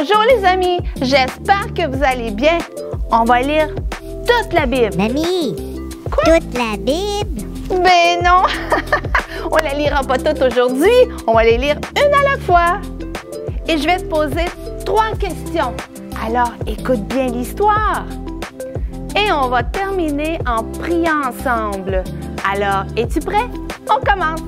Bonjour les amis, j'espère que vous allez bien. On va lire toute la Bible. Mamie, toute la Bible? Ben non, on la lira pas toute aujourd'hui, on va les lire une à la fois. Et je vais te poser 3 questions. Alors écoute bien l'histoire. Et on va terminer en priant ensemble. Alors, es-tu prêt? On commence!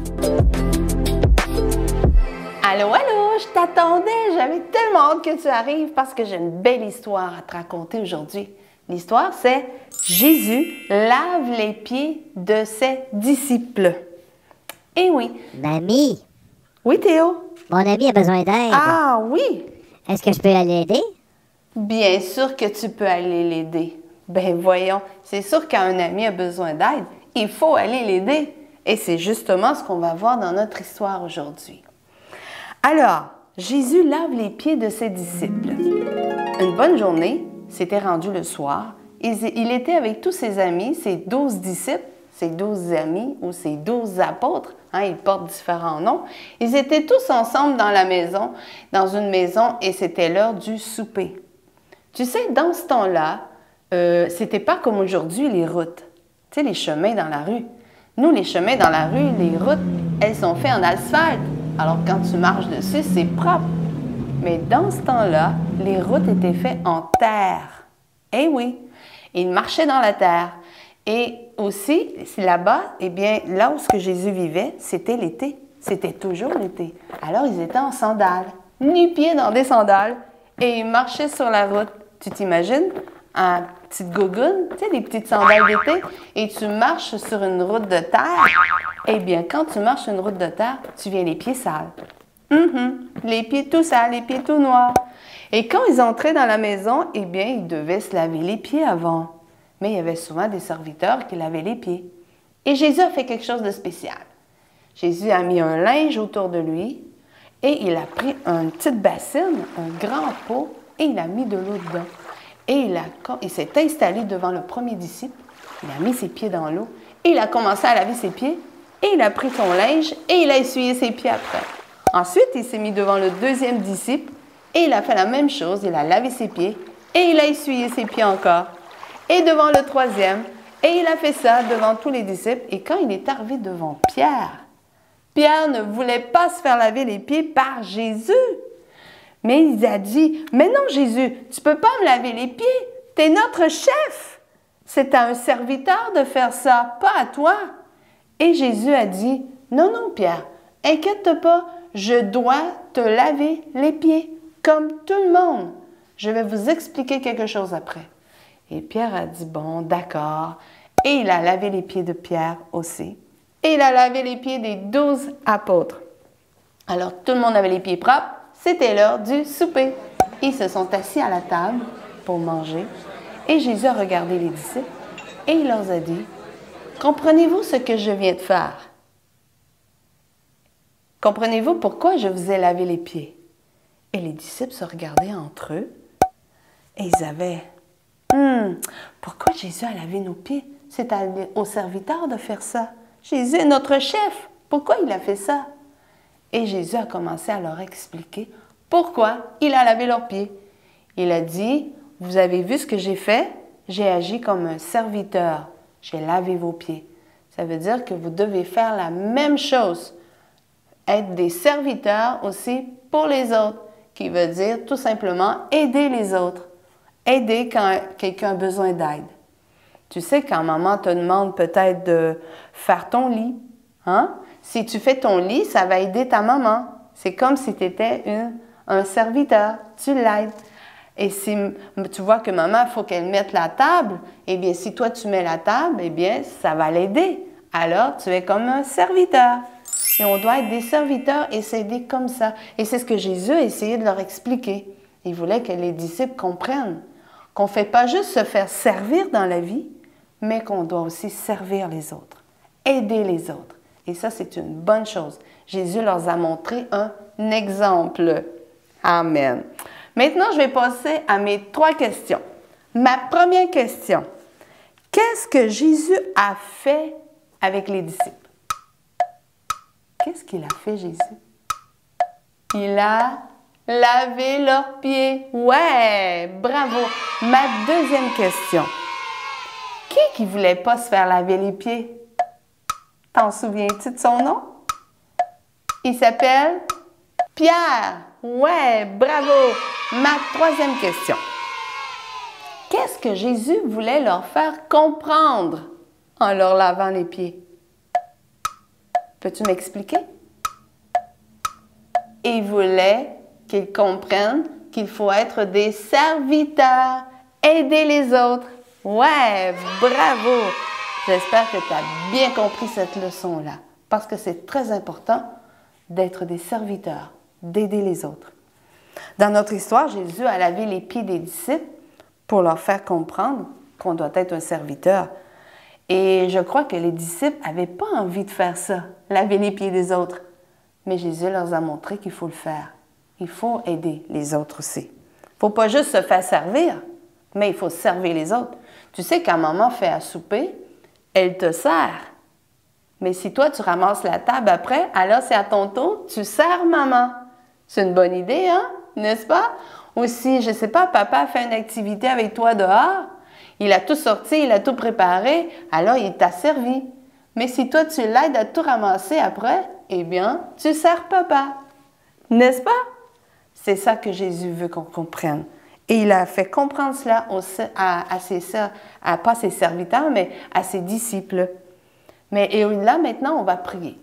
Allô, allô, je t'attendais, j'avais tellement hâte que tu arrives parce que j'ai une belle histoire à te raconter aujourd'hui. L'histoire, c'est Jésus lave les pieds de ses disciples. Eh oui. Mamie, Oui, Théo? mon ami a besoin d'aide. Ah oui! Est-ce que je peux aller l'aider? Bien sûr que tu peux aller l'aider. Ben voyons, c'est sûr qu'un ami a besoin d'aide, il faut aller l'aider. Et c'est justement ce qu'on va voir dans notre histoire aujourd'hui. Alors, Jésus lave les pieds de ses disciples. Une bonne journée, c'était rendu le soir. Il était avec tous ses amis, ses 12 disciples, ses 12 amis ou ses 12 apôtres. Ils portent différents noms. Ils étaient tous ensemble dans la maison, dans une maison, et c'était l'heure du souper. Tu sais, dans ce temps-là, c'était pas comme aujourd'hui les routes. Tu sais, les chemins dans la rue. Nous, les chemins dans la rue, les routes, elles sont faites en asphalte. Alors, quand tu marches dessus, c'est propre. Mais dans ce temps-là, les routes étaient faites en terre. Eh oui, ils marchaient dans la terre. Et aussi, là-bas, eh bien, là où Jésus vivait, c'était l'été. C'était toujours l'été. Alors, ils étaient en sandales, nu-pieds dans des sandales, et ils marchaient sur la route. Tu t'imagines? En petite gougoune, tu sais, des petites sandales d'été, et tu marches sur une route de terre. Eh bien, quand tu marches sur une route de terre, tu viens les pieds sales. Les pieds tout sales, les pieds tout noirs. Et quand ils entraient dans la maison, eh bien, ils devaient se laver les pieds avant. Mais il y avait souvent des serviteurs qui lavaient les pieds. Et Jésus a fait quelque chose de spécial. Jésus a mis un linge autour de lui et il a pris une petite bassine, un grand pot, et il a mis de l'eau dedans. Et il s'est installé devant le premier disciple, il a mis ses pieds dans l'eau, et il a commencé à laver ses pieds, et il a pris son linge, et il a essuyé ses pieds après. Ensuite, il s'est mis devant le deuxième disciple, et il a fait la même chose, il a lavé ses pieds, et il a essuyé ses pieds encore. Et devant le troisième, et il a fait ça devant tous les disciples, et quand il est arrivé devant Pierre, Pierre ne voulait pas se faire laver les pieds par Jésus. Mais il a dit, « Mais non, Jésus, tu ne peux pas me laver les pieds. Tu es notre chef. C'est à un serviteur de faire ça, pas à toi. » Et Jésus a dit, « Non, non, Pierre, inquiète pas, je dois te laver les pieds, comme tout le monde. Je vais vous expliquer quelque chose après. » Et Pierre a dit, « Bon, d'accord. » Et il a lavé les pieds de Pierre aussi. Et il a lavé les pieds des 12 apôtres. Alors, tout le monde avait les pieds propres. C'était l'heure du souper. Ils se sont assis à la table pour manger et Jésus a regardé les disciples et il leur a dit, « Comprenez-vous ce que je viens de faire? Comprenez-vous pourquoi je vous ai lavé les pieds? » Et les disciples se regardaient entre eux et ils avaient, « Pourquoi Jésus a lavé nos pieds? C'est au serviteur de faire ça. Jésus est notre chef. Pourquoi il a fait ça? » Et Jésus a commencé à leur expliquer pourquoi il a lavé leurs pieds. Il a dit, « Vous avez vu ce que j'ai fait? J'ai agi comme un serviteur. J'ai lavé vos pieds. » Ça veut dire que vous devez faire la même chose. Être des serviteurs aussi pour les autres, qui veut dire tout simplement aider les autres. Aider quand quelqu'un a besoin d'aide. Tu sais, quand maman te demande peut-être de faire ton lit, si tu fais ton lit, ça va aider ta maman. C'est comme si tu étais un serviteur. Tu l'aides. Et si tu vois que maman, il faut qu'elle mette la table, eh bien, si toi, tu mets la table, eh bien, ça va l'aider. Alors, tu es comme un serviteur. Et on doit être des serviteurs et s'aider comme ça. Et c'est ce que Jésus a essayé de leur expliquer. Il voulait que les disciples comprennent qu'on ne fait pas juste se faire servir dans la vie, mais qu'on doit aussi servir les autres, aider les autres. Et ça, c'est une bonne chose. Jésus leur a montré un exemple. Amen. Maintenant, je vais passer à mes 3 questions. Ma première question. Qu'est-ce que Jésus a fait avec les disciples? Qu'est-ce qu'il a fait, Jésus? Il a laver leurs pieds. Ouais, bravo. Ma deuxième question. Qui voulait pas se faire laver les pieds? T'en souviens-tu de son nom? Il s'appelle Pierre. Ouais, bravo. Ma troisième question. Qu'est-ce que Jésus voulait leur faire comprendre en leur lavant les pieds? Peux-tu m'expliquer? Il voulait qu'ils comprennent qu'il faut être des serviteurs, aider les autres. Ouais, bravo! J'espère que tu as bien compris cette leçon-là, parce que c'est très important d'être des serviteurs, d'aider les autres. Dans notre histoire, Jésus a lavé les pieds des disciples pour leur faire comprendre qu'on doit être un serviteur. Et je crois que les disciples n'avaient pas envie de faire ça, laver les pieds des autres. Mais Jésus leur a montré qu'il faut le faire. Il faut aider les autres aussi. Il ne faut pas juste se faire servir, mais il faut servir les autres. Tu sais, quand maman fait à souper, elle te sert. Mais si toi, tu ramasses la table après, alors c'est à ton tour, tu sers maman. C'est une bonne idée, hein? N'est-ce pas? Ou si, je ne sais pas, papa fait une activité avec toi dehors, il a tout sorti, il a tout préparé, alors il t'a servi. Mais si toi, tu l'aides à tout ramasser après, eh bien, tu sers papa. N'est-ce pas? C'est ça que Jésus veut qu'on comprenne. Et il a fait comprendre cela pas à ses serviteurs, mais à ses disciples. Et là, maintenant, on va prier.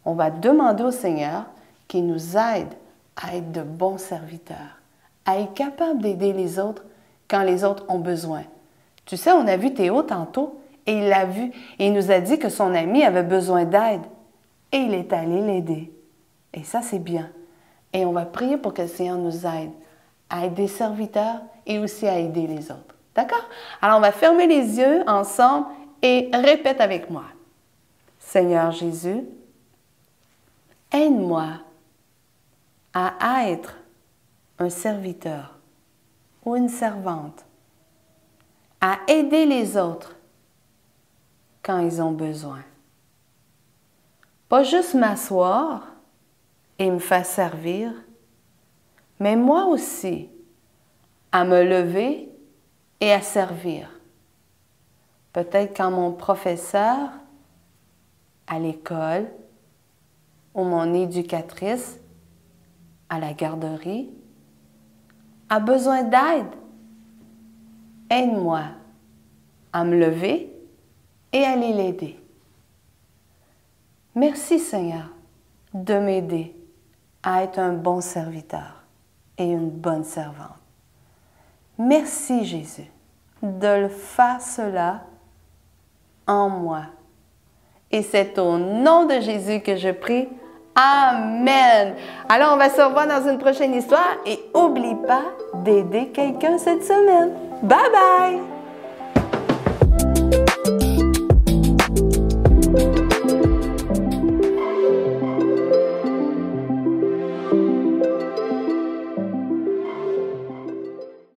On va demander au Seigneur qu'il nous aide à être de bons serviteurs, à être capable d'aider les autres quand les autres ont besoin. Tu sais, on a vu Théo tantôt, et il l'a vu, et il nous a dit que son ami avait besoin d'aide. Et il est allé l'aider. Et ça, c'est bien. Et on va prier pour que le Seigneur nous aide à être des serviteurs et aussi à aider les autres. D'accord? Alors, on va fermer les yeux ensemble et répète avec moi. Seigneur Jésus, aide-moi à être un serviteur ou une servante, à aider les autres quand ils ont besoin. Pas juste m'asseoir et me faire servir, mais moi aussi, à me lever et à servir. Peut-être quand mon professeur à l'école ou mon éducatrice à la garderie a besoin d'aide. Aide-moi à me lever et à aller l'aider. Merci Seigneur de m'aider à être un bon serviteur et une bonne servante. Merci Jésus de le faire cela en moi. Et c'est au nom de Jésus que je prie. Amen. Alors, on va se revoir dans une prochaine histoire et n'oublie pas d'aider quelqu'un cette semaine. Bye bye!